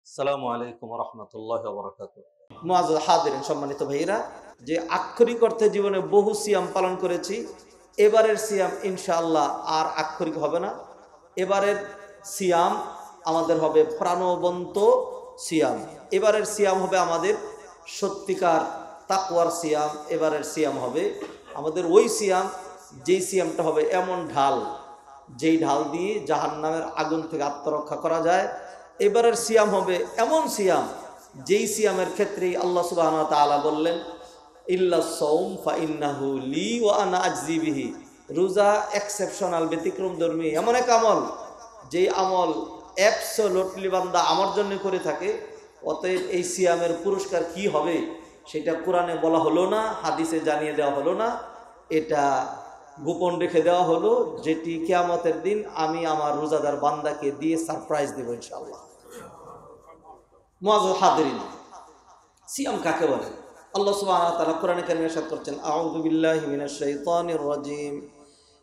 আসসালামু আলাইকুম রহমতুল্লাহ বরকাতুহ। মুআজ্জাজ হাজিরিন, সম্মানিত ভাইয়েরা, যে আক্ষরিক অর্থে জীবনে বহু সিয়াম পালন করেছি, এবারের সিয়াম ইনশাআল্লাহ আর আক্ষরিক হবে না। এবারের সিয়াম আমাদের হবে প্রাণবন্ত সিয়াম। এবারের সিয়াম হবে আমাদের সত্যিকার তাকওয়ার সিয়াম। এবারের সিয়াম হবে আমাদের ওই সিয়াম, যেই সিয়ামটা হবে এমন ঢাল, যেই ঢাল দিয়ে জাহান্নামের আগুন থেকে আত্মরক্ষা করা যায়। এবারের সিয়াম হবে এমন সিয়াম, যেই সিয়ামের ক্ষেত্রেই আল্লাহ সুবহানাহু ওয়া তাআলা বললেন, ইল্লা সাওম ফাইন্নাহু লি ওয়া আনা আজজি বিহি। রোজা এক্সেপশনাল, ব্যতিক্রমধর্মী এমন এক আমল, যেই আমল অ্যাবসলিউটলি বান্দা আমার জন্য করে থাকে। অতএব এই সিয়ামের পুরস্কার কি হবে সেটা কোরআনে বলা হলো না, হাদিসে জানিয়ে দেওয়া হলো না, এটা গোপন রেখে দেওয়া হলো, যেটি কিয়ামতের দিন আমি আমার রোজাদার বান্দাকে দিয়ে সারপ্রাইজ দেব ইনশাআল্লাহ। মুআজ্জাজ হাজিরিন, সিয়াম কাকে বলে? আল্লাহ সুবহানাহু ওয়া তাআলা কোরআনে কারিমে ইরশাদ করছেন, আউযু বিল্লাহি মিনাশ শাইতানির রাজীম,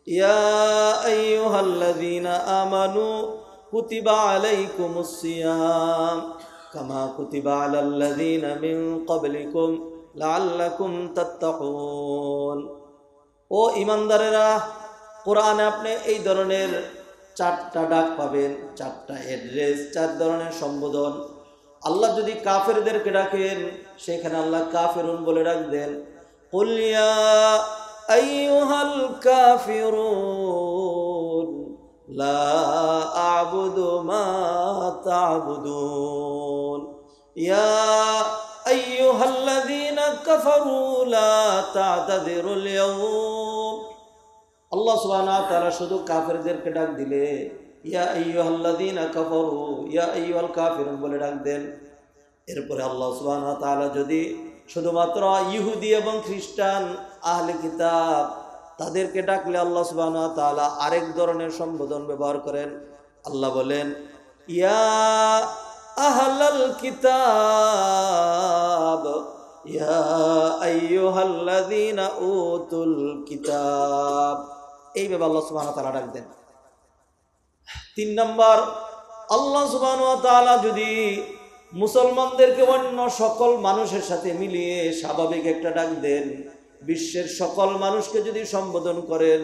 ইয়া আইয়ুহাল্লাযীনা আমানু কুতিবা আলাইকুমুস সিয়াম কামা কুতিবা আলাল্লাযীনা মিন ক্বাবলিকুম লাআল্লাকুম তাত্তাকুন। ও ঈমানদারেরা, কোরআনে আপনি এই ধরনের চারটা ডাক পাবেন, চারটা অ্যাড্রেস, চার ধরনের সম্বোধন। আল্লাহ যদি কাফেরদেরকে ডাকেন, সেখানে আল্লাহ কাফিরুন বলে ডাকবেন, কুল ইয়া আইয়ুহাল কাফিরুন লা আ'বুদু মা তা'বুদুন ইয়া আইয়ুহাল্লাযীনা কাফারু লা তা'তাযিরুল ইয়াওম। আল্লাহ সুবহানাহু ওয়া তাআলা শুধু কাফেরদেরকে ডাক দিলে ইয়া আইয়ুহাল্লাযীনা কাফারু, ইয়া আইয়ুহাল কাফিরুন বলে ডাক দেন। এরপরে আল্লাহ সুবহানাহু ওয়া তাআলা যদি শুধুমাত্র ইহুদি এবং খ্রিস্টান আহলে কিতাব তাদেরকে ডাকলে আল্লাহ সুবহানাহু ওয়া তাআলা আরেক ধরনের সম্বোধন ব্যবহার করেন। আল্লাহ বলেন, ইয়া আহলাল কিতাব ইয়া আইয়ুহাল্লাযীনা উতুল কিতাব। এইভাবে আল্লাহ সুবহানাহু ওয়া তাআলা ডাক দেন। 3 নম্বর, আল্লাহ সুবহানাহু ওয়া তাআলা যদি মুসলমানদেরকে অন্য সকল মানুষের সাথে মিলিয়ে স্বাভাবিক একটা ডাক দেন, বিশ্বের সকল মানুষকে যদি সম্বোধন করেন,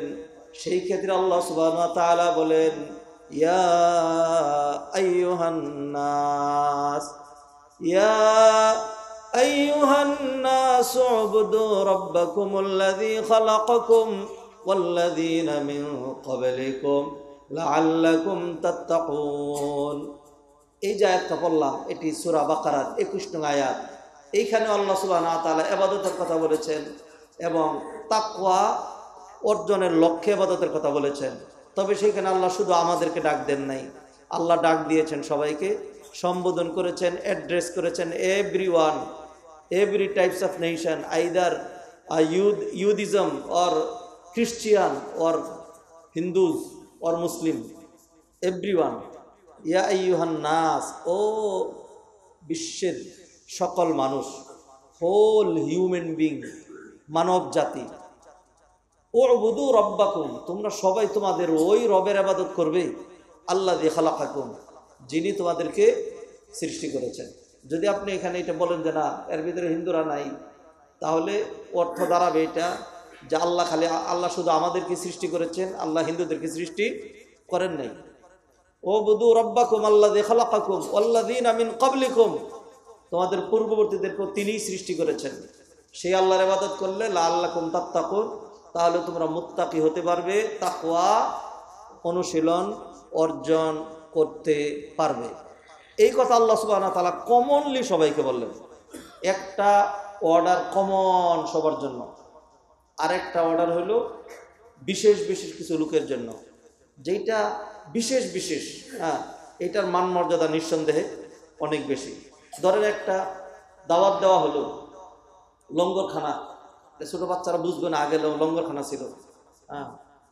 সেই ক্ষেত্রে আল্লাহ সুবহানাহু ওয়া তাআলা বলেন, ইয়া আইয়ুহান নাস ইয়া আইয়ুহান নাস উবুদু রাব্বাকুমুল্লাযী খালাকাকুম ওয়াল্লাযীনা মিন ক্বাবলিকুম লাআল্লাকুম তাত্তাকুন। এই যে আয়াতটা পড়লাম, এটি সূরা বাকারার 21 নং আয়াত। এইখানে আল্লাহ সুবহানাহু ওয়া তাআলা ইবাদতের কথা বলেছেন এবং তাকওয়া অর্জনের লক্ষ্যে ইবাদতের কথা বলেছেন। তবে সেইখানে আল্লাহ শুধু আমাদেরকে ডাক দেন নাই, আল্লাহ ডাক দিয়েছেন সবাইকে, সম্বোধন করেছেন, অ্যাড্রেস করেছেন everyone, every types of nation, either ইহুদিজম or Christian or Hinduism or Muslim, everyone. ইয়া আইয়ুহান নাস, ও বিশ্বের সকল মানুষ, হোল হিউম্যান বিং, মানব জাতি। উবুদু রাব্বাকুম, তোমরা সবাই তোমাদের ওই রবের ইবাদত করবে, আল্লাযী খালাকাকুম, যিনি তোমাদেরকে সৃষ্টি করেছেন। যদি আপনি এখানে এটা বলেন যে না, এর ভিতরে হিন্দুরা নাই, তাহলে অর্থ দাঁড়াবে এটা যে আল্লাহ শুধু আমাদেরকে সৃষ্টি করেছেন, আল্লাহ হিন্দুদেরকে সৃষ্টি করেন নাই। উবুদু রাব্বাকুম আল্লাযী খালাকাকুম ওয়াল্লাযীনা মিন ক্বাবলিকুম, তোমাদের পূর্ববর্তীদেরকে তিনিই সৃষ্টি করেছেন। সেই আল্লাহর ইবাদত করলে লাআল্লাকুম তাত্তাকুন, তাহলে তোমরা মুত্তাকি হতে পারবে, তাকওয়া অনুশীলন অর্জন করতে পারবে। এই কথা আল্লাহ সুবহানাহু ওয়া তাআলা কমনলি সবাইকে বললেন। একটা অর্ডার কমন সবার জন্য, আরেকটা অর্ডার হলো বিশেষ বিশেষ কিছু লোকের জন্য, যেটা বিশেষ বিশেষ, এটার মান মর্যাদা নিঃসন্দেহে অনেক বেশি। ধরেন একটা দাওয়াত দেওয়া হলো লঙ্গরখানা, ছোটো বাচ্চারা বুঝবে না, আগে লঙ্গরখানা ছিল,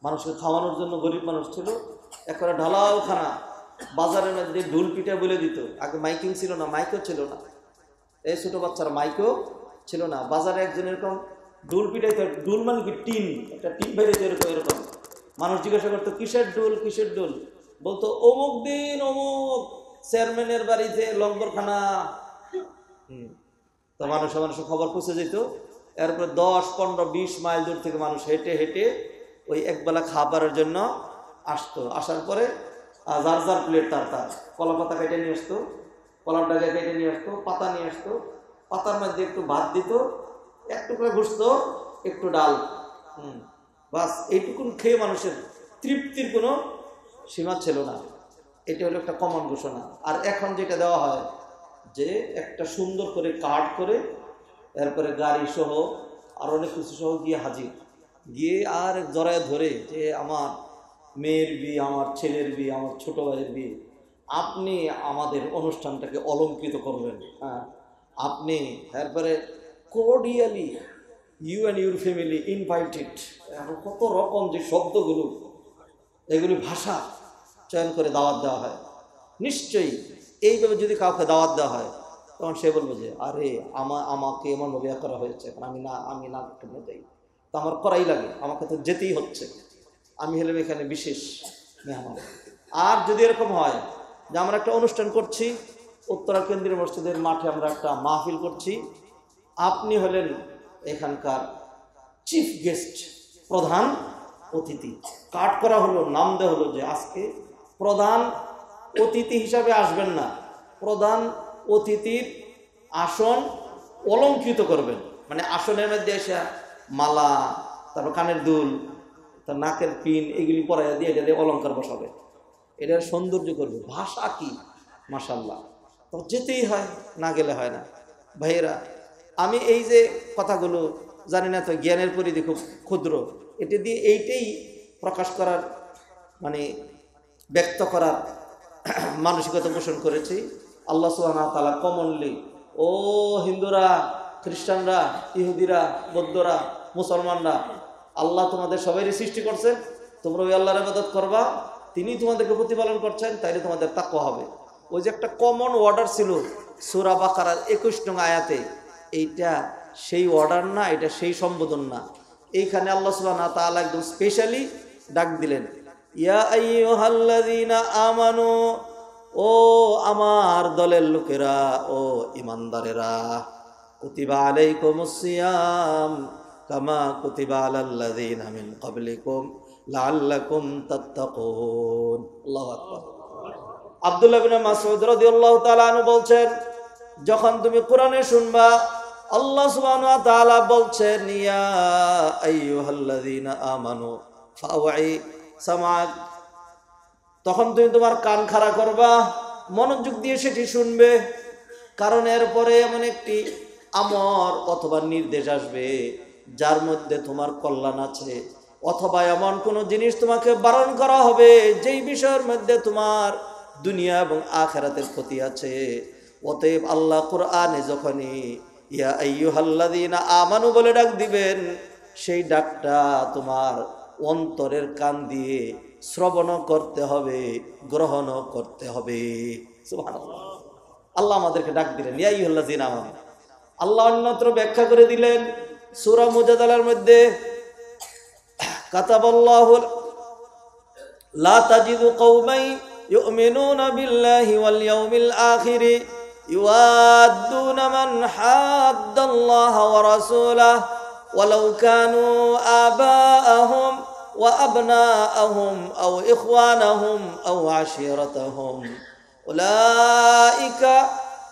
মানুষকে খাওয়ানোর জন্য, গরিব মানুষ ছিল, একবারে ঢালাও খানা, বাজারের মধ্যে ঢুল পিঠা বলে দিত। আগে মাইকিং ছিল না, মাইকও ছিল না, এই ছোটো বাচ্চারা মাইকও ছিল না। বাজারে একজন এরকম ঢুল পিঠাইতো, ঢুল মানে কি টিন, একটা টিন বেরিয়েছে এরকম এরকম। মানুষ জিজ্ঞাসা করতো কিসের ঢুল, কিসের ঢুল, বলতো অমুক দিন অমুক চেয়ারম্যানের বাড়িতে লঙ্গরখানা। তো মানুষ খবর পৌঁছে যেত। এরপরে 10, 15, 20 মাইল দূর থেকে মানুষ হেঁটে হেঁটে ওই একবেলা খাবারের জন্য আসতো। আসার পরে যার যার প্লেট তার কলা পাতা কেটে নিয়ে আসতো, কলার ডাকে কেটে নিয়ে আসতো, পাতা নিয়ে আসতো, পাতার মধ্যে একটু ভাত দিত, একটু করে ঘুষতো, একটু ডাল, বাস এইটুকুন খেয়ে মানুষের তৃপ্তির কোনো সীমা ছিল না। এটা হলো একটা কমন ঘোষণা। আর এখন যেটা দেওয়া হয় যে একটা সুন্দর করে কার্ড করে এরপরে গাড়ি সহ আর অনেক কিছু সহ গিয়ে হাজির, গিয়ে আর জড়ায় ধরে যে আমার মেয়ের বিয়ে, আমার ছেলের বিয়ে, আমার ছোট ভাইয়ের বিয়ে, আপনি আমাদের অনুষ্ঠানটাকে অলঙ্কৃত করবেন। হ্যাঁ, আপনি এরপরে cordially you and your family invited. এখন কত রকম যে শব্দগুলো, এগুলি ভাষা চয়ন করে দাওয়াত দেওয়া হয়। নিশ্চয়ই এইভাবে যদি কাউকে দাওয়াত দেওয়া হয় তখন সে বলবে যে আরে আমাকে এমনভাবে করা হয়েছে, এখন আমি না করতে যাই, তো আমার করাই লাগে, আমাকে তো যেতেই হচ্ছে, আমি হলাম এখানে বিশেষ মেহমান। আর যদি এরকম হয় যে আমরা একটা অনুষ্ঠান করছি, উত্তরা কেন্দ্রীয় মসজিদের মাঠে আমরা একটা মাহফিল করছি, আপনি হলেন এখানকার চিফ গেস্ট, প্রধান অতিথি, কাট করা হলো, নাম দেওয়া হলো যে আজকে প্রধান অতিথি হিসাবে আসবেন না, প্রধান অতিথির আসন অলঙ্কৃত করবেন। মানে আসনের মধ্যে এসে মালা, তারপর কানের দুল, তার নাকের পিন, এগুলি পরাইয়া দিয়ে এটা দিয়ে অলঙ্কার বসাবে, এটার সৌন্দর্য করবে। ভাষা কি মাশাআল্লাহ! তো যেতেই হয়, না গেলে হয় না। ভাইয়েরা, আমি এই যে কথাগুলো জানি না, তো জ্ঞানের পরিধি খুব ক্ষুদ্র, এটা দিয়ে এইটাই প্রকাশ করার মানে ব্যক্ত করার মানসিকতা পোষণ করেছি। আল্লাহ সুবহানাহু ওয়া তাআলা কমনলি, ও হিন্দুরা, খ্রিস্টানরা, ইহুদিরা, বৌদ্ধরা, মুসলমানরা, আল্লাহ তোমাদের সবাইরই সৃষ্টি করছেন, তোমরা ওই আল্লাহর ইবাদত করবা, তিনি তোমাদেরকে প্রতিপালন করছেন, তাইলে তোমাদের তাকওয়া হবে। ওই যে একটা কমন অর্ডার ছিল সূরা বাকারার 21 নং আয়াতে, এইটা সেই অর্ডার না, এটা সেই সম্বোধন না। এইখানে আল্লাহ সুবহানাহু ওয়া তাআলা একদম স্পেশালি ডাক দিলেন, ইয়া আইয়ুহাল্লাযীনা আমানু, ও আমার দলের লোকেরা, ও ঈমানদারেরা, কুতিবা আলাইকুমুস সিয়াম কামা কুতিবা আলাল্লাযীনা মিন ক্বাবলিকুম লাআল্লাকুম তাত্তাকুন। আল্লাহু আকবার। আব্দুল্লাহ ইবনে মাসউদ রাদিয়াল্লাহু তাআলা আনহু বলছেন, যখন তুমি কোরআনে শুনবা আল্লাহ সুবহানাহু ওয়া তাআলা বলছেন, ইয়া আইয়ুহাল্লাযীনা আমানু ফাওয়াই সামাক, তখন তুমি তোমার কান খাড়া করবা, মনোযোগ দিয়ে সেটি শুনবে, কারণ এরপরে এমন একটি আমর অথবা নির্দেশ আসবে যার মধ্যে তোমার কল্যাণ আছে, অথবা এমন কোন জিনিস তোমাকে বারণ করা হবে যেই বিষয়ের মধ্যে তোমার দুনিয়া এবং আখিরাতের ক্ষতি আছে। অতএব আল্লাহ কোরআনে যখনই ইয়া আইয়ুহাল্লাযীনা আমানু বলে ডাক দিবেন, সেই ডাকটা তোমার অন্তরের কান দিয়ে শ্রবণ করতে হবে, গ্রহণ করতে হবে। সুবহানাল্লাহ। আল্লাহ আমাদেরকে ডাক দিলেন ইয়া আইয়ুহাল্লাযীনা আমানু। আল্লাহ অন্যত্র ব্যাখ্যা করে দিলেন সূরা মুজাদালার মধ্যে, কাতাবাল্লাহু লা তাজিদু কওমান ইউমিনুনা বিল্লাহি ওয়াল ইয়াউমিল আখির ইউআদ্দুনা মান হাদ্দাল্লাহা ওয়া রাসূলাহু ওয়ালাউ কানু আবাআহুম وأبناءهم أو إخوانهم أو عشيرتهم أولئك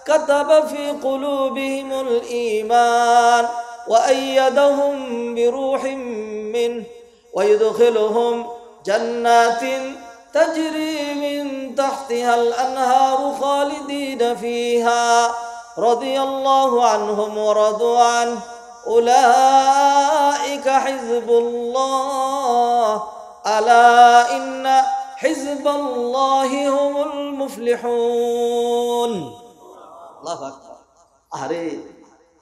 كتب في قلوبهم الإيمان وأيدهم بروح منه ويدخلهم جنات تجري من تحتها الأنهار خالدين فيها رضي الله عنهم ورضوا عنه أولئك حزب الله ألا إن حزب الله هم المفلحون। আল্লাহু আকবার। আরে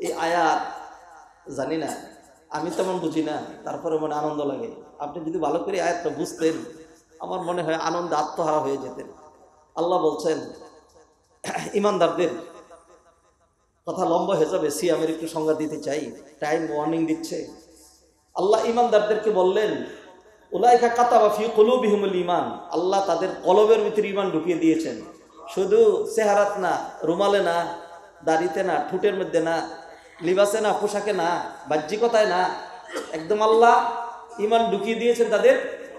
এই আয়াত জানি না, আমি তেমন বুঝি না, তারপরে মনে আনন্দ লাগে। আপনি যদি ভালো করে আয়াতটা বুঝতেন, আমার মনে হয় আনন্দে আত্মহারা হয়ে যেতেন। আল্লাহ বলছেন ইমানদারদের কথা লম্বা হয়ে যাবে, সিয়ামের একটু সংজ্ঞা দিতে চাই, টাইম ওয়ার্নিং দিচ্ছে। আল্লাহ ইমানদারদেরকে বললেন, উলাইকা কাতাবা ফি কুলুবিহিমুল ঈমান, আল্লাহ তাদের কলবের ভিতরে ঈমান ঢুকিয়ে দিয়েছেন। শুধু চেহারাত না, রুমালে না, দাড়িতে না, ঠোঁটের মধ্যে না, লিবাসে না, পোশাকে না, বাহ্যিকতায় না, একদম আল্লাহ ইমান ঢুকিয়ে দিয়েছেন তাদের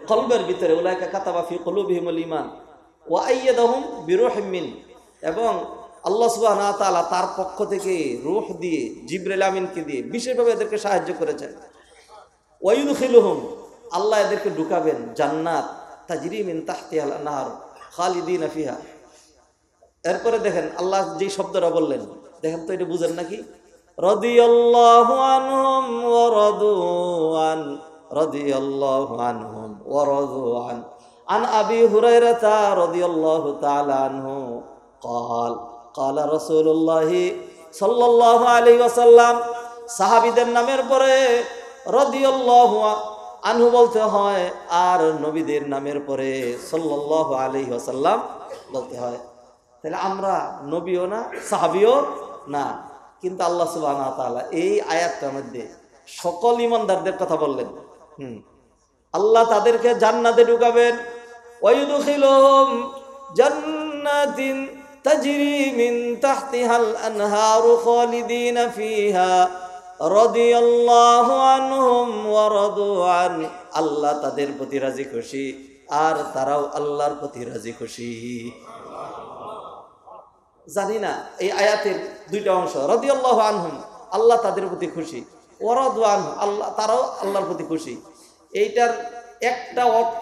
কলবের ভিতরে। উলাইকা কাতাবা ফি কুলুবিহিমুল ঈমান ওয়া আইয়াদাহুম বিরূহিম মিন, এবং আল্লাহ সুবহানাহু ওয়া তাআলা তার পক্ষ থেকে রূহ দিয়ে, জিবরাইল আমিনকে দিয়ে বিশেষভাবে এদেরকে সাহায্য করেছেন। ওয়া ইউদখিলুহুম, আল্লাহ এদেরকে ঢুকাবেন জান্নাত তাজরি মিন তাহতিহাল আনহার খালিদিনা ফিহা। এরপরে দেখেন আল্লাহ যে শব্দটা বললেন, দেখেন তো এটা বুঝেন নাকি? রাদিয়াল্লাহু আনহুম ওয়া রাদু আন, রাদিয়াল্লাহু আনহুম ওয়া রাদু আন। আন আবি হুরায়রাতা রাদিয়াল্লাহু তাআলা আনহু قال قال رسول الله সাল্লাল্লাহু আলাইহি ওয়াসাল্লাম। সাহাবীদের নামের পরে রাদিয়াল্লাহু আনহু বলতে হয়, আর নবীদের নামের পরে সাল্লাল্লাহু আলাইহি ওয়াসাল্লাম বলতে হয়। তাহলে আমরা নবীও না, সাহাবীও না, কিন্তু আল্লাহ সুবহানাহু ওয়া তাআলা এই আয়াতটার মধ্যে সকল ঈমানদারদের কথা বললেন। আল্লাহ তাদেরকে জান্নাতে ঢুকাবেন। ওয়ায়ুদখিলুহুম জান্নাতিন তাজরি মিন তাহতিহাল আনহারু খালিদিনা ফিহা রাদিয়াল্লাহু আনহুম ওয়া রাদু আন। আল্লাহ তাদের প্রতি রাজি খুশি, আর তারাও আল্লাহর প্রতি রাজি খুশি। জানি না এই আয়াতের দুইটা অংশ, রাদিয়াল্লাহু আনহুম আল্লাহ তাদের প্রতি খুশি, ওয়া রাদু আনহু আল্লাহ তারাও আল্লাহর প্রতি খুশি। এইটার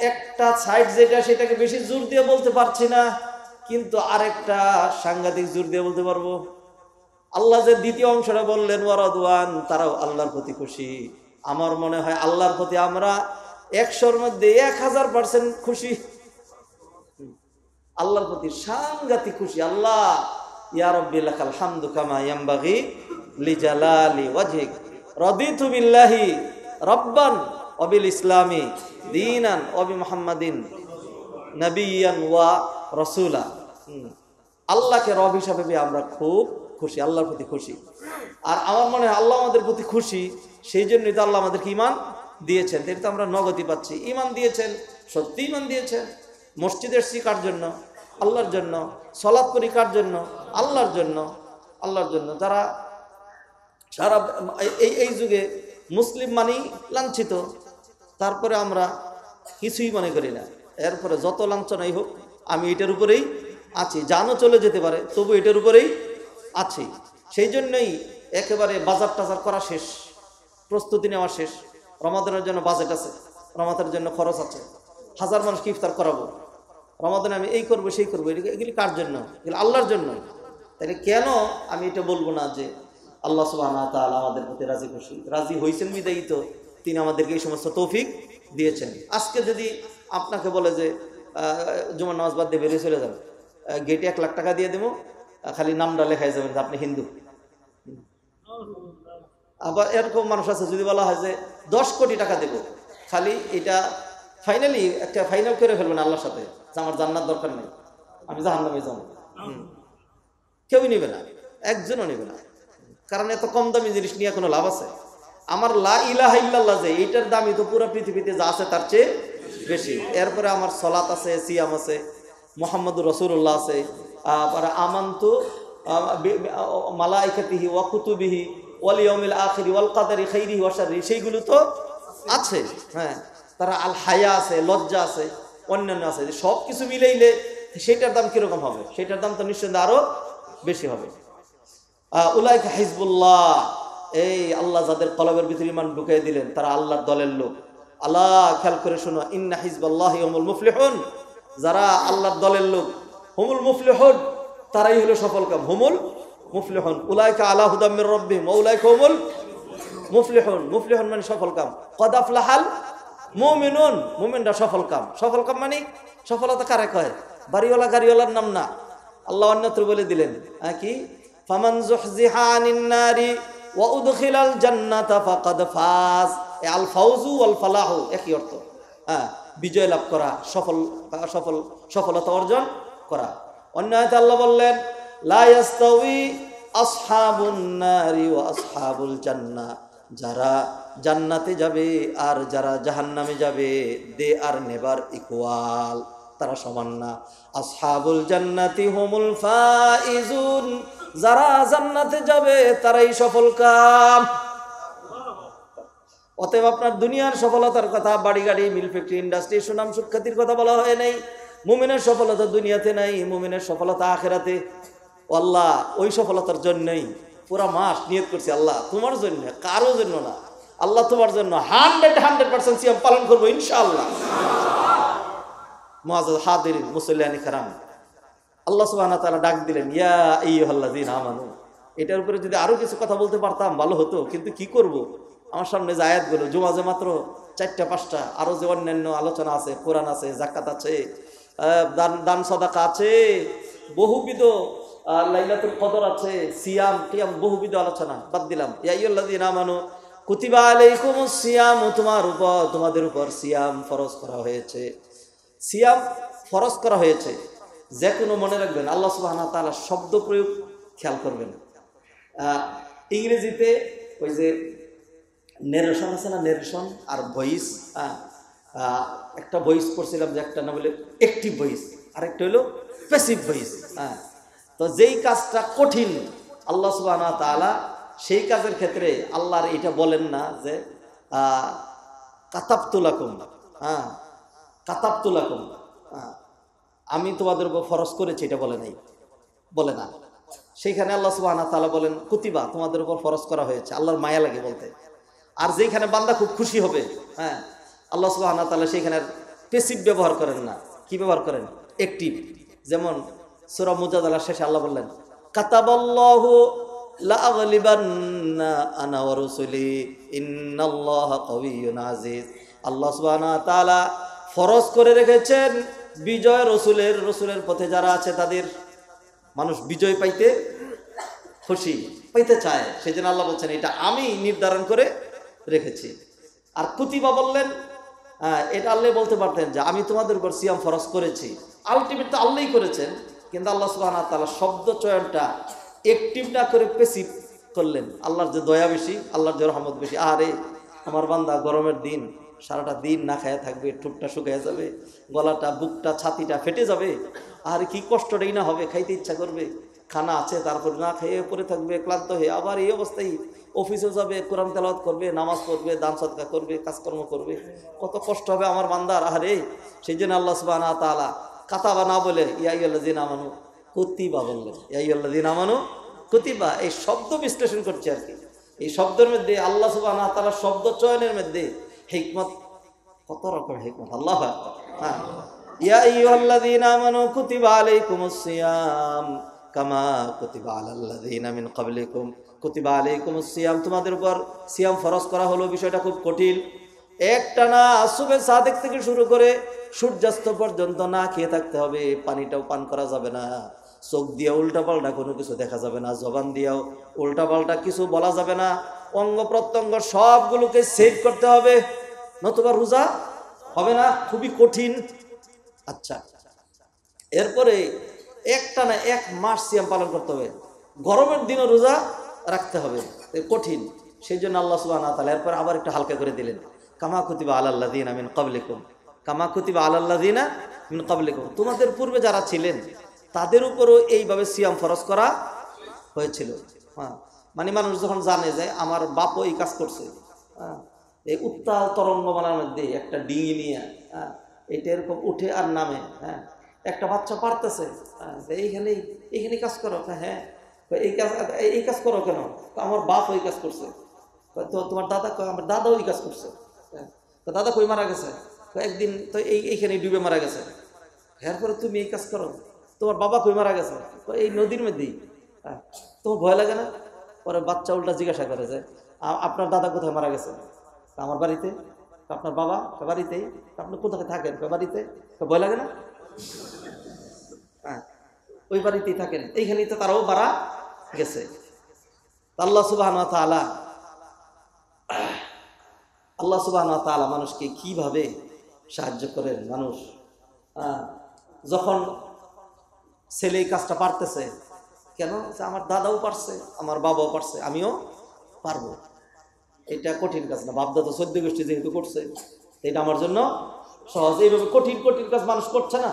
একটা সাইড যেটা, সেটাকে বেশি জোর দিয়ে বলতে পারছি না, কিন্তু আরেকটা সাংঘাতিক জোর দিয়ে বলতে পারবো। আল্লাহ যে দ্বিতীয় অংশটা বললেন ওয়া রাদু আন, তারাও আল্লাহর প্রতি খুশি। আমার মনে হয় আল্লাহর প্রতি আমরা 100-র মধ্যে 1000% খুশি। আল্লাহর প্রতি সাংঘাতিক খুশি। আল্লাহ ইয়া রাব্বি লাকাল হামদু কামা ইয়ামবাগি লিজালালি ওয়াজহিক রাদিতু বিল্লাহি রাব্বান ওয়া বিল ইসলামি দীনান ওয়া বি মুহাম্মাদিন নাবিয়্যান ওয়া রাসূলা। আল্লাহকে রব হিসাবে আমরা খুব খুশি, আল্লাহর প্রতি খুশি। আর আমার মনে হয় আল্লাহ আমাদের প্রতি খুশি, সেই জন্যই তো আল্লাহ আমাদেরকে ঈমান দিয়েছেন। এটা তো আমরা নগদই পাচ্ছি। ঈমান দিয়েছেন, সত্যি ঈমান দিয়েছেন। মসজিদে এসেছি কার জন্য? আল্লাহর জন্য। সালাত করি কার জন্য? আল্লাহর জন্য। আল্লাহর জন্য। যারা সারা এই যুগে মুসলিম মানেই লাঞ্ছিত, তারপরে আমরা কিছুই মনে করি না। এরপরে যত লাঞ্ছনাই হোক আমি এটার উপরেই আছি, জানও চলে যেতে পারে, তবু এটার উপরেই আছি। সেই জন্যই একেবারে বাজার টাজার করা শেষ, প্রস্তুতি নেওয়া শেষ। রমাদানের জন্য বাজেট আছে, রমাদানের জন্য খরচ আছে, 1000 মানুষকে ইফতার করাবো, রমাদানে আমি এই করবো সেই করবো। এগুলি কার জন্য? এগুলো আল্লাহর জন্য। তাহলে কেন আমি এটা বলবো না যে আল্লাহ সুবহানাহু ওয়া তাআলা আমাদের প্রতি রাজি খুশি? রাজি হয়েছেন বিদায়ী তো তিনি আমাদেরকে এই সমস্ত তৌফিক দিয়েছেন। আজকে যদি আপনাকে বলে যে জুমার নামাজ বাদ দিয়ে বেরিয়ে চলে যান, গেটে 1 লাখ টাকা দিয়ে দেবো, খালি নামটা লেখাই যাবেন যে আপনি হিন্দু। আবার এরকম মানুষ আছে যদি বলা হয় যে 10 কোটি টাকা দেব, খালি এটা ফাইনালি একটা ফাইনাল করে ফেলবেন আল্লাহর সাথে যে আমার জান্নাত দরকার নেই, আমি জাহান্নামে যাব। কেউই নেবে না, একজনও নেবে না। কারণ এত কম দামি জিনিস নিয়ে কোনো লাভ আছে? আমার লা ইলাহা ইল্লাল্লাহ যে এইটার দামই তো পুরো পৃথিবীতে যা আছে তার চেয়ে বেশি। এরপরে আমার সলাত আছে, সিয়াম আছে, মুহাম্মদুর রাসূলুল্লাহ আছে, আমানতু মালাইকাতিহি ওয়া কুতুবিহি ওয়াল ইয়াউমিল আখির ওয়াল কদরি খাইরিহি ওয়া শাররিহি, সেইগুলো তো আছে। হ্যাঁ, তারা আল হায়া আছে, লজ্জা আছে, অন্যান্য আছে। সব কিছু মিলাইলে সেটার দাম কিরকম হবে? সেটার দাম তো নিশ্চয়ই আরো বেশি হবে। উলাইকা হিজবুল্লাহ, এই আল্লাহ যাদের কলবের ভিতরে ঈমান ঢুকিয়ে দিলেন তারা আল্লাহর দলের লোক। আল্লাহ খেয়াল করে শোনো, ইন্না হিজবাল্লাহি হুমুল মুফলিহুন, যারা আল্লাহর দলের লোক, হুমুল মুফলিহুন, তারাই হলো সফলকাম। হুমুল মুফলিহুন, উলাইকা আলা হুদাম মির রাব্বিহিম ওয়া উলাইকা হুমুল মুফলিহুন। মুফলিহুন মানে সফলকাম। কদ আফলাহাল মুমিনুন, মুমিনরা সফলকাম। সফলকাম মানে সফলতা কারে কয়? বাড়িওয়ালা গাড়িওয়ালার নাম না। আল্লাহ অন্যত্র বলে দিলেন কি, ফামান যুহজিহা আনিন নারি ওয়া উদখিলাল জান্নাতা ফাকাদ ফাজ। আল ফাউজু ওয়াল ফালাহু একই অর্থ। হ্যাঁ, বিজয় লাভ করা, সফলতা অর্জন করা। অন্য আয়াতে আল্লাহ বললেন লা ইয়াস্তাউই আসহাবুন নারি ওয়া আসহাবুল জান্নাহ, যারা জান্নাতে যাবে আর যারা জাহান্নামে যাবে, দে আর নেভার ইকুয়াল। তারা সমান না। আসহাবুল জান্নাতি হুমুল ফাইজুন, যারা জান্নাতে যাবে তারাই সফল কাম। অতএব আপনার দুনিয়ার সফলতার কথা, বাড়ি গাড়ি, মিল ফ্যাক্টরি, ইন্ডাস্ট্রি, সুনাম সুখ্যাতির কথা বলা হয় নাই। মুমিনের সফলতা দুনিয়াতে নাই, মুমিনের সফলতা আখিরাতে। আল্লাহ ওই সফলতার জন্যই পুরা মাস নিয়ত করছি, আল্লাহ তোমার জন্য, কারো জন্য না, আল্লাহ তোমার জন্য 100% সিয়াম পালন করবো ইনশাআল্লাহ। মুআজ্জাজ হাদিরিন, মুসল্লিয়ানি কারাম, আল্লাহ সুবহানাহু ওয়া তাআলা ডাক দিলেন, ইয়া আইয়ুহাল্লাযীনা আমানু। এটার উপরে যদি আরো কিছু কথা বলতে পারতাম ভালো হতো, কিন্তু কি করব, আমার সামনে যে আয়াতগুলো, জুমাজে মাত্র 4-5টা, আরো যে অন্যান্য আলোচনা আছে, কোরআন আছে, যাকাত আছে, দান সাদাকা আছে, বহুবিধ লাইলাতুল কদর আছে, সিয়াম কিয়াম, বহুবিধ আলোচনা বাদ দিলাম। ইয়া আইয়ুহাল্লাযীনা আমানু কুতিবা আলাইকুমুস সিয়াম, তোমাদের উপর সিয়াম ফরজ করা হয়েছে। সিয়াম ফরজ করা হয়েছে, যে কোনো মনে রাখবেন আল্লাহ সুবহানাহু ওয়া তাআলা শব্দ প্রয়োগ খেয়াল করবেন। ইংরেজিতে ওই যে নেরেশন আছে না, নেরেশন আর ভয়েস, একটা ভয়েস করছিলাম যে একটা না বলে অ্যাক্টিভ ভয়েস, আরেকটা হলো প্যাসিভ ভয়েস। তো যেই কাজটা কঠিন আল্লাহ সুবহানাহু ওয়া তাআলা সেই কাজের ক্ষেত্রে আল্লাহর এটা বলেন না যে কাতাবতু লাকুম, কাতাবতু লাকুম, আমি তোমাদের উপর ফরজ করেছি, এটা বলে নাই, বলে না। সেইখানে আল্লাহ সুবহানাহু ওয়া তাআলা বলেন কুতিবা, তোমাদের উপর ফরজ করা হয়েছে। আল্লাহর মায়া লাগে বলতে। আর যেখানে বান্দা খুব খুশি হবে, আল্লাহ সুবহানাহু ওয়া তাআলা সেইখানে প্যাসিভ ব্যবহার করেন না, কি ব্যবহার করেন, অ্যাক্টিভ। যেমন সূরা মুজাদালার শেষে আল্লাহ বললেন কাতাবাল্লাহু লা আগলিবান্না আনা ওয়া রাসূলি ইন্নাল্লাহা কাওয়িয়্যুন আজিজ। আল্লাহ সুবহানাহু ওয়া তাআলা ফরজ করে রেখেছেন বিজয় রসুলের পথে যারা আছে তাদের। মানুষ বিজয় পাইতে খুশি, পাইতে চায়, সেই জন্য আল্লাহ বলছেন এটা আমি নির্ধারণ করে রেখেছি। আর কুতিবা বললেন, এটা আল্লাহ বলতে পারতেন যে আমি তোমাদের উপর সিয়াম ফরজ করেছি, আলটিমেট তো আল্লাহই করেছেন, কিন্তু আল্লাহ সুবহানাহু ওয়া তাআলা শব্দ চয়নটা অ্যাক্টিভ না করে প্যাসিভ করলেন। আল্লাহর যে দয়া বেশি, আল্লাহর যে রহমত বেশি। আরে আমার বান্দা গরমের দিন সারাটা দিন না খায়া থাকবে, ঠোঁটটা শুকিয়ে যাবে, গলাটা, বুকটা, ছাতিটা ফেটে যাবে, আর কি কষ্টটাই না হবে, খাইতে ইচ্ছা করবে, খানা আছে তারপর না খেয়ে পড়ে থাকবে ক্লান্ত হয়ে, আবার এই অবস্থায় অফিসে যাবে, কোরআন তেলাওয়াত করবে, নামাজ পড়বে, দান সদকা করবে, কাজকর্ম করবে, কত কষ্ট হবে আমার বান্দার। আরে সেই জন্য আল্লাহ সুবহানাহু ওয়া তাআলা কাতাবা না বলে ইয়া আইয়ুহাল্লাযীনা আমানু কুতিবা বললেন। ইয়া আইয়ুহাল্লাযীনা আমানু কুতিবা, এই শব্দ বিশ্লেষণ করছে আর কি। এই শব্দের মধ্যে আল্লাহ সুবহানাহু ওয়া তাআলা শব্দ চয়নের মধ্যে হিকমত, কত রকম হিকমত, আল্লাহু আকবার। ইয়া আইয়ুহাল্লাযীনা আমানু কুতিবা আলাইকুমুস সিয়াম কামা কুতিবা আলাল্লাযীনা মিন ক্বাবলিকুম। কুতিবা আলাইকুমুস সিয়াম, তোমাদের উপর সিয়াম ফরজ করা হলো। বিষয়টা খুব কঠিন। একটানা সুবহে সাদেক থেকে শুরু করে সূর্যাস্ত পর্যন্ত না খেয়ে থাকতে হবে, পানিটাও পান করা যাবে না, চোখ দিয়ে উল্টাপাল্টা কোনো কিছু দেখা যাবে না, জবান দিয়েও উল্টাপাল্টা কিছু বলা যাবে না, অঙ্গ প্রত্যঙ্গ সবগুলোকে সেভ করতে হবে, নতুবা রোজা হবে না, খুবই কঠিন। আচ্ছা, এরপরে একটানা 1 মাস সিয়াম পালন করতে হবে, গরমের দিনও রোজা রাখতে হবে, কঠিন। সেই জন্য আল্লাহ সুবহানাহু ওয়া তাআলা এরপর আবার একটু হালকা করে দিলেন, কামা কুতিবা আলাল্লাযীনা মিন ক্বাবলিকুম, কামা কুতিবা আলাল্লাযীনা মিন ক্বাবলিকুম, তোমাদের পূর্বে যারা ছিলেন তাদের উপরও এইভাবে সিয়াম ফরজ করা হয়েছিল। মানে মানুষ যখন জানে যে আমার বাপও এই কাজ করছে, এই উত্তাল তরঙ্গমালার মধ্যে একটা ডিঙি নিয়ে এটা এরকম উঠে আর নামে, একটা বাচ্চা পারতেছে, এইখানে কাজ করো, হ্যাঁ এই কাজ করো কেন, আমার বাপ ওই কাজ করছে, তো তোমার দাদা, আমার দাদাও এই কাজ করছে, তো দাদা কই মারা গেছে, একদিন তো এইখানে ডুবে মারা গেছে, এরপরে তুমি এই কাজ করো, তোমার বাবা কই মারা গেছে, এই নদীর মধ্যেই, তোমার ভয় লাগে না? পরে বাচ্চা উল্টা জিজ্ঞাসা করে যে আপনার দাদা কোথায় মারা গেছে, আমার বাড়িতে, আপনার বাবা বাড়িতেই, আপনি কোথায় থাকেন, বাড়িতে, ভয় লাগে না? ওই বাড়িতেই থাকেন, এইখানেই তো তারাও মারা গেছে। আল্লাহ সুবহানাহু ওয়া তাআলা মানুষকে কিভাবে সাহায্য করেন। মানুষ যখন ছেলে এই কাজটা পারতেছে, কেন, আমার দাদাও পারছে, আমার বাবাও পারছে, আমিও পারবো, এটা কঠিন কাজ না। বাপ দাদা 14 গোষ্ঠী যেহেতু করছে, এটা আমার জন্য সহজ। এইভাবে কঠিন কঠিন কাজ মানুষ করছে না,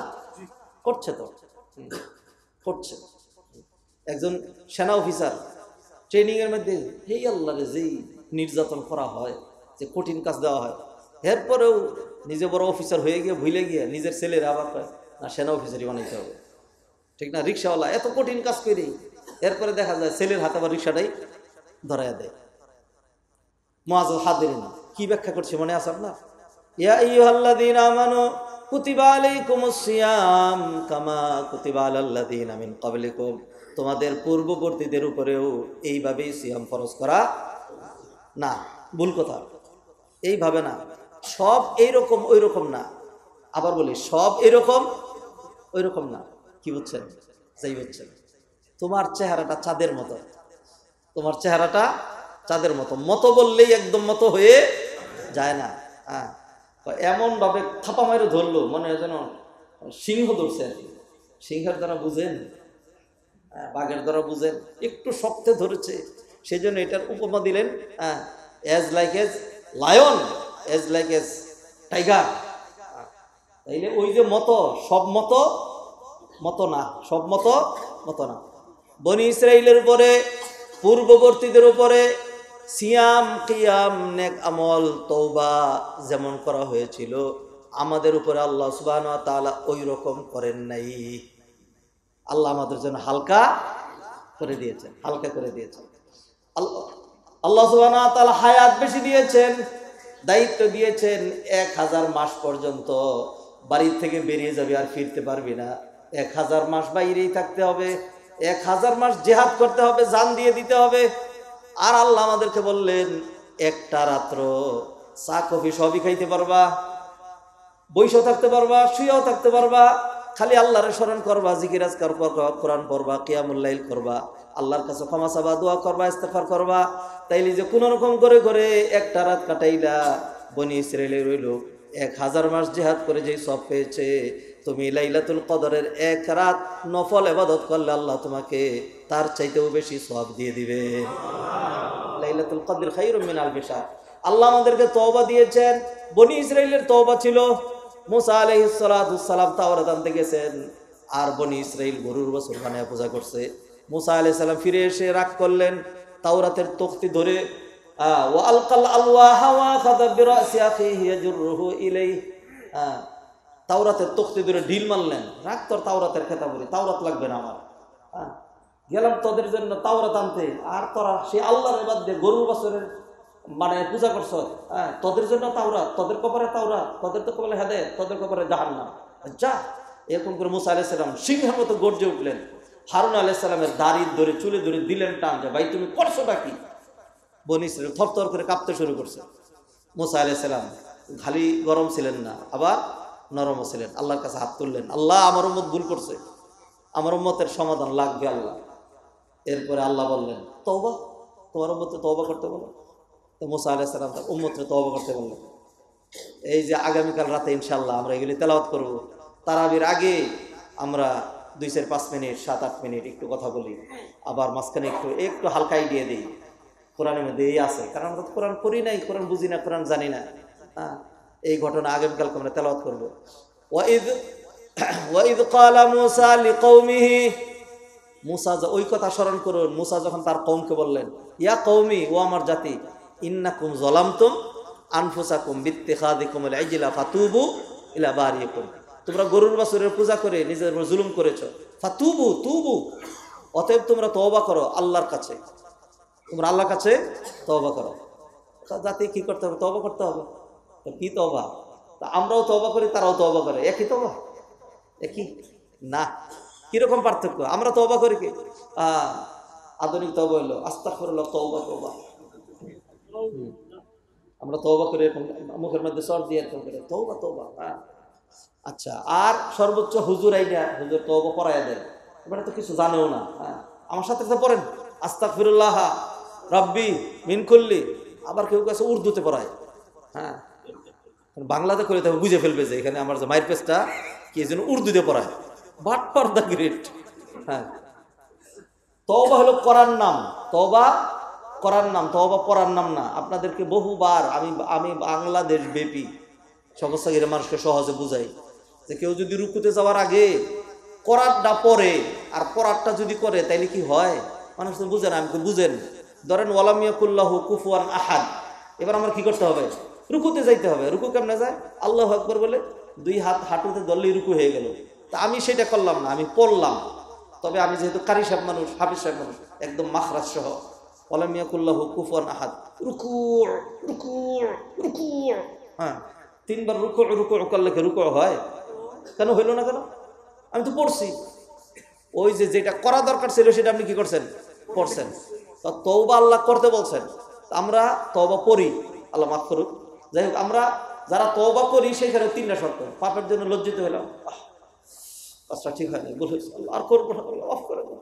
করছে তো, করছে। একজন সেনা অফিসার ট্রেনিং এর মধ্যে হে আল্লাহ রে, যেই নির্যাতন করা হয়, যে কঠিন কাজ দেওয়া হয়, এরপরেও নিজে বড় অফিসার হয়ে গিয়ে ভুলে গিয়ে নিজের ছেলের আবার না সেনা অফিসারই বানাইতে হবে, ঠিক না? রিক্সাওয়ালা এত কঠিন কাজ করেই এরপরে দেখা যায় ছেলের হাতে আবার রিক্সাটাই ধরাইয়া দেয়। মুআজ্জাল হাদিরিন কি ব্যাখ্যা করছে মনে আছে আপনার? ইয়া আইয়ুহাল্লাযীনা আমানু কুতিবা আলাইকুমুস সিয়াম কামা কুতিবা আলাল লাযীনা মিন ক্বাবলিকুম, তোমাদের পূর্ববর্তীদের উপরেও এইভাবেই সিয়াম ফরজ করা না। ভুল কথা, এইভাবে না, সব এইরকম ওই রকম না। আবার বলি, সব এরকম ওই রকম না। কি বুঝছেন? যাই বুঝছেন, তোমার চেহারাটা চাঁদের মতো, তোমার চেহারাটা চাঁদের মতো। মতো বললেই একদম মতো হয়ে যায় না। হ্যাঁ, এমন ভাবে থাপা মাইরে ধরলো মনে হয় যেন সিংহ ধরছে আর কি। সিংহের দ্বারা বুঝেন, বাঘের দ্বারা বুঝেন, একটু শক্তে ধরেছে, সেই জন্য এটার উপমা দিলেন as like as lion, as like as tiger. তাইলে ওই যে মতো, সব মতো মতো না, সব মতো মতো না। বনি ইসরাইলের উপরে, পূর্ববর্তীদের উপরে সিয়াম, কিয়াম, নেক আমল, তওবা যেমন করা হয়েছিল, আমাদের উপরে আল্লাহ সুবহানাহু ওয়া তাআলা ওই রকম করেন নাই। আল্লাহ আমাদের জন্য হালকা করে দিয়েছেন, হালকা করে দিয়েছেন। আল্লাহ সুবহানাহু ওয়া তাআলা হায়াত বেশি দিয়েছেন, দায়িত্ব দিয়েছেন 1000 মাস পর্যন্ত বাড়ির থেকে বেরিয়ে যাবে আর ফিরতে পারবি না। 1000 মাস বাইরেই থাকতে হবে, 1000 মাস জিহাদ করতে হবে, জান দিয়ে দিতে হবে। আর আল্লাহ আমাদেরকে বললেন একটা রাত্র চা কফি সবই খাইতে পারবা, বইসও থাকতে পারবা, শুয়েও থাকতে পারবা, খালি আল্লাহরে স্মরণ করবা, জিকির আজকার করবা, কোরআন পড়বা, কিয়ামুল লাইল করবা, আল্লাহর কাছে ক্ষমা চাবা, দোয়া করবা, ইস্তেগফার করবা। তাইলে যে কোন রকম করে করে একটা রাত কাটাইলা, বনি ইসরাইলের রইল 1000 মাস জিহাদ করে যেই সব পেয়েছে, তুমি লাইলাতুল কদরের এক রাত নফল ইবাদত করলে আল্লাহ তোমাকে তার চাইতেও বেশি সওয়াব দিয়ে দিবে। লাইলাতুল কদর খায়রুম মিন আলফি শাহর। আল্লাহ আমাদেরকে তওবা দিয়েছেন। বনি ইসরাইলের তওবা ছিল, মুসা আলাইহিস সালাতু সালাম তাওরাত আনতে গেছেন, আর বনি ইসরাইল গরুর বছর বানায় পূজা করছে। মুসা আলাইহিস সালাম ফিরে এসে রাগ করলেন, তাওরাতের তখতি ধরে ওয়া আলকাল আলওয়াহা ওয়া খাযা বিরাসি আখিহি ইয়াজরুহু ইলাইহি, তাওরাতের তখতি ধরে ঢিল মারলেন। রাগ তোর তাওরাতের খেতাবরি, তাওরাত লাগবে না আমার। গেলাম তোদের জন্য তাওরাত আনতে, আর তোরা সে আল্লাহর ইবাদত দিয়ে গরুর বছরের মানে পূজা করছ। তোদের জন্য তাওরাত, তোদের কপালে তাওরাত, তোদের তো কপালে হেদায়েত, তোদের কপালে জাহান্নাম, যা। এরকম করে মুসা আলাইহিস সালাম সিংহের মতো গর্জে উঠলেন। হারুন আলাইহিস সালামের দাড়ি ধরে চুলে ধরে দিলেন টান, যে ভাই তুমি করছোটা কি? বনি ইসরাইল থরথর করে কাঁপতে শুরু করছে। মুসা আলাইহিস সালাম খালি গরম ছিলেন না, আবার নরমও ছিলেন। আল্লাহর কাছে হাত তুললেন, আল্লাহ আমার উম্মত ভুল করছে, আমার উম্মতের সমাধান লাগবে আল্লাহ। এরপরে আল্লাহ বললেন তওবা, তোমার উম্মতকে তওবা করতে বলো। তো মুসা আলাইহিস সালাম তার উম্মতকে তওবা করতে বললেন। এই যে আগামীকাল রাতে ইনশাআল্লাহ আমরা এগুলি তেলাওয়াত করব। তারাবির আগে আমরা 2-5 মিনিট 7-8 মিনিট একটু কথা বলি, আবার মাঝখানে একটু হালকা আইডিয়া দিই। কোরআনের মধ্যে এই আছে, কারণ আমরা তো কোরআন পড়ি নাই, কোরআন বুঝি না, কোরআন জানি না। এই ঘটনা আগামীকালকে আমরা তেলাওয়াত করব। ওয়াইদ ক্বালা মূসা লিকওমিহি, মূসা ওই কথা স্মরণ করুন, মূসা যখন তার কওমকে বললেন, ইয়া কওমি, ও আমার জাতি, ইন্নাকুম যালামতুম আনফুসাকুম বিত্তিখাযিকুমুল ইজলা ফাতুবু ইলা বারিকুম, তোমরা গরুর বাছুরের পূজা করে নিজের উপর জুলুম করেছো। ফাতুবু, তুবু, অতএব তোমরা তওবা করো আল্লাহর কাছে, তোমরা আল্লাহর কাছে তওবা করো। জাতি কি করতে হবে? তওবা করতে হবে। তো কি তওবা? তা আমরাও তওবা করি, তারাও তওবা করে, একই তওবা? একই না। কিরকম পার্থক্য? আমরা তওবা করি কি, আধুনিক তওবা হলো আস্তাগফিরুল্লাহ, তওবা তওবা, আমরা তওবা করে মুখের মধ্যে সর দিয়ে এরকম করে তওবা তওবা। আচ্ছা, আর সর্বোচ্চ হুজুর আইডা, হুজুর তওবা পড়াইয়া দেয়, এবারে তো কিছু জানেও না। আমার সাথে সাথে পড়েন আস্তাগফিরুল্লাহ রাব্বি মিন কুল্লি, আবার কেউ কাছে উর্দুতে পড়ায়। বাংলাতে করে তবে বুঝে ফেলবে যে এখানে আমার যে মায়ের পেজটা কি যেন উর্দুতে পড়ায়। But for the great. তওবা হলো করার নাম, তওবা করার নাম, তওবা পড়ার নাম না। আপনাদেরকে বহুবার আমি বাংলাদেশ ব্যাপী সমস্যা গিয়ে মানুষকে সহজে বুঝাই যে কেউ যদি রুকুতে যাওয়ার আগে করারটা পরে আর পরারটা যদি করে তাইলে কি হয়, মানুষ তো বুঝে না। আমি বুঝেন, ধরেন ওয়ালাম ইয়াকুল্লাহু কুফুয়ান আহাদ, এবার আমার কি করতে হবে? রুকুতে যাইতে হবে। রুকু কেমনে যায়? আল্লাহু আকবার বলে 2 হাত হাঁটুতে ধরলেই রুকু হয়ে গেল। তা আমি সেটা করলাম না, আমি পড়লাম। তবে আমি যেহেতু কারি সাহেব মানুষ, হাফিজ সাহেব মানুষ, একদম মাখরাজ সহ ওয়ালাম ইয়াকুল্লাহু কুফুয়ান আহাদ, রুকু রুকু রুকু, হ্যাঁ 3 বার রুকু রুকু করলে কি রুকু হয়? কেন হইল না কেন? আমি তো পড়ছি। ওই যেটা করা দরকার ছিল সেটা আপনি কি করছেন? পড়ছেন। তো তওবা আল্লাহ করতে বলছেন, আমরা তওবা পড়ি, আল্লাহ মাফ করুক। যাই হোক, আমরা যারা তওবা করি সেখানে 3টা শর্ত। পাপের জন্য লজ্জিত হলাম, কাজটা ঠিক হয়নি, বলে আর করবো না, অফ করে দেবো।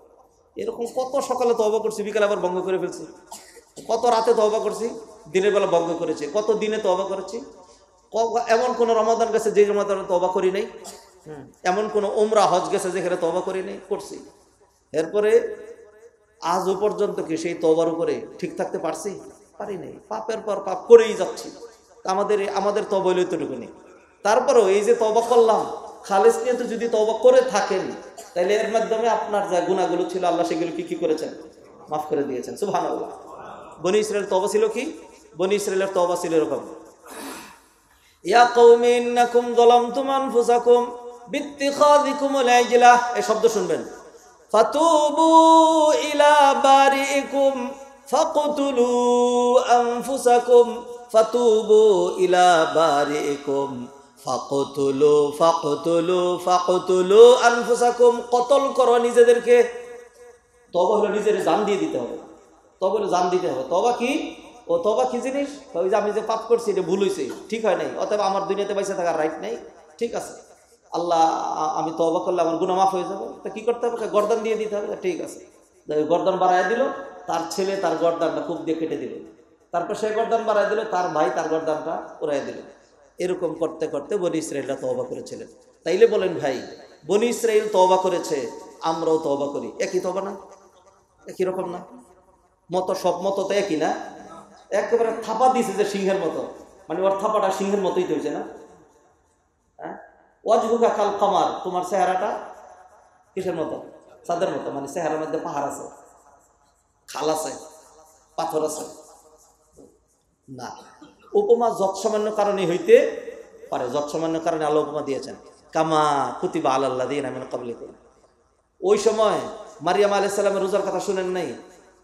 এরকম কত সকালে তওবা করছি, বিকালে আবার ভঙ্গ করে ফেলছি। কত রাতে তওবা করছি, দিনের বেলা ভঙ্গ করেছি। কত দিনে তওবা করেছি। এমন কোন রমাদান গেছে যে রমাদানে তওবা করি নাই? এমন কোন উমরা হজ গেছে যেখানে তওবা করি নাই? করছি। এরপরে আজও পর্যন্ত কি সেই তওবার উপরে ঠিক থাকতে পারছি? পারি নাই। পাপের পর পাপ করেই যাচ্ছি। আমাদের তওবা হইল এতটুকু নেই। তারপরেও এই যে তওবা করলাম, খালেস নিয়ে তো যদি তওবা করে থাকেন, তাহলে এর মাধ্যমে আপনার যা গুনাহগুলো ছিল আল্লাহ সেগুলো কি করেছেন? মাফ করে দিয়েছেন। সুবহানাল্লাহ। বনী ইসরাইলের তওবা ছিল কি? বনী ইসরাইলের তওবা ছিল এরকম, ইয়া কওমি ইন্নাকুম যালামতুম আনফুসাকুম বিত্তিখাযিকুমুল ইজলা। এই শব্দ শুনবেন, ফাতুবু ইলা বারিইকুম ফাকতুলু আনফুসাকুম ফাতুবু ইলা বারিইকুম ফাকতুলু ফাকতুলু ফাকতুলু আনফুসাকুম। কতল করো নিজেদেরকে। তওবা হলো নিজের জান দিয়ে দিতে হবে। তওবা হলো জান দিতে হবে। তওবা কি? ও তওবা কি জিনিস? ওই যে আমি যে পাপ করছি এটা ভুল হয়েছে, ঠিক হয় নাই, অতএব আমার দুনিয়াতে বেঁচে থাকার রাইট নেই। ঠিক আছে, আল্লাহ আমি তওবা করলে আমার গুনাহ মাফ হয়ে যাবে। তা কি করতে হবে? গর্দান দিয়ে দিতে হবে। ঠিক আছে, গর্দান বাড়ায় দিল, তার ছেলে তার গর্দানটা খুব দিয়ে কেটে দিল। তারপর সে গর্দান বাড়ায় দিল, তার ভাই তার গর্দানটা উড়াই দিল। এরকম করতে করতে বনী ইসরাইলরা তওবা করেছিলেন। তাইলে বলেন ভাই, বনী ইসরাইল তওবা করেছে, আমরাও তওবা করি। একই তওবা না? একই রকম না? মত সব মত তো একই না? একেবারে থাপা দিছে যে সিংহের মতো, মানে ওর থাপাটা সিংহের মতোই তো হয়েছে না? হ্যাঁ, ওয়াজহুকা কাল কামার, তোমার চেহারাটা কিসের মতো? চাঁদের মতো। মানে চেহারার মধ্যে পাহাড় আছে, খাল আছে, পাথর আছে না। উপমা যৎসামান্য কারণে হইতে পারে, যৎসামান্য কারণে আল্লাহ উপমা দিয়েছেন। কামা কুতিবা আলাল্লাযীনা মিন ক্বাবলিকুম। ওই সময় মারিয়াম আলাইহিস সালামের রোজার কথা শুনেন নাই?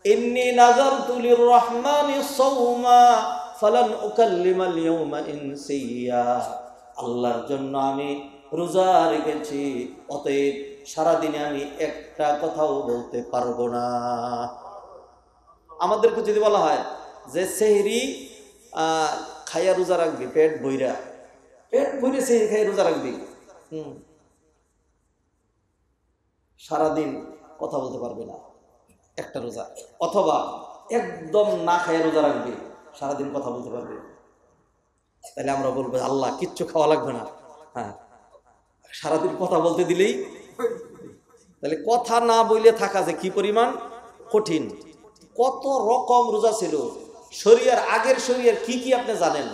ইন্নী নাযারতু লিররহমানি সাওমা ফালান উকাল্লিমাল ইয়াওমা ইনসিয়া। আল্লাহর জন্য আমি রোজা রেখেছি, অতএব সারাদিনে আমি একটা কথাও বলতে পারবো না। আমাদেরকে যদি বলা হয় যে সেহরি খাইয়া রোজা রাখবি, পেট বইরা সেহরি খাইয়া রোজা রাখবি, সারাদিন কথা বলতে পারবে না, একটা রোজা। অথবা একদম না খাইয়া রোজা রাখবি, সারাদিন কথা বলতে পারবে। তাহলে আমরা বলবো আল্লাহ কিচ্ছু খাওয়া লাগবে না, হ্যাঁ সারাদিন কথা বলতে দিলেই। তাহলে কথা না বলে থাকা যে কি পরিমাণ কঠিন। কত রকম রোজা ছিল। শরিয়ার আগের শরিয়ার কি কি আপনি জানেন?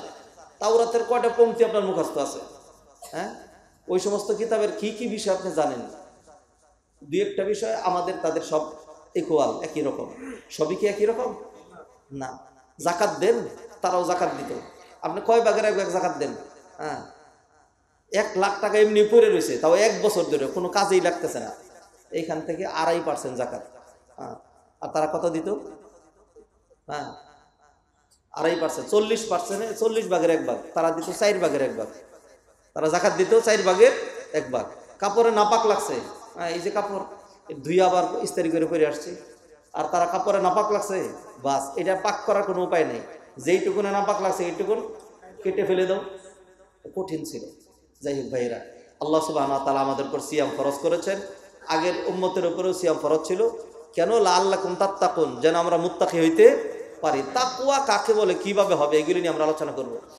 তাওরাতের কয়টা পংক্তি আপনার মুখস্থ আছে? হ্যাঁ, ওই সমস্ত কিতাবের কি কি বিষয় আপনি জানেন? 2-1টা বিষয় আমাদের তাদের সব ইকুয়াল, একই রকম। সবই কি একই রকম না? জাকাত দেন, তারাও জাকাত দিত। আপনি কয় ভাগের 1 ভাগ জাকাত দেন? হ্যাঁ, 1 লাখ টাকা এমনি পড়ে রয়েছে, তাও 1 বছর ধরে কোনো কাজেই লাগতেছে না। এইখান থেকে 2.5% জাকাত। হ্যাঁ, আর তারা কত দিত? হ্যাঁ 2.5%, 40%, 40 ভাগের 1 ভাগ। তারা দিত 4 ভাগের 1 ভাগ। তারা জাকাত দিত 4 ভাগের 1 ভাগ। কাপড়ে নাপাক লাগছে, হ্যাঁ এই যে কাপড় ধুই আবার ইস্তারি করে পরে আসছে, আর তারা কাপড়ে নাপাক লাগছে, বাস এটা পাক করার কোনো উপায় নেই। যেইটুকুনে নাপাক লাগছে এইটুকুন কেটে ফেলে দাও। কঠিন ছিল। যাই হোক ভাইয়েরা, আল্লাহ সুবহানাহু ওয়া তাআলা আমাদের উপর সিয়াম ফরজ করেছেন। আগের উম্মতের উপরেও সিয়াম ফরজ ছিল। কেন? লাআল্লাকুম তাত্তাকুন, যেন আমরা মুত্তাকি হইতে পারি। তাকওয়া কাকে বলে, কিভাবে হবে, এগুলি নিয়ে আমরা আলোচনা করব।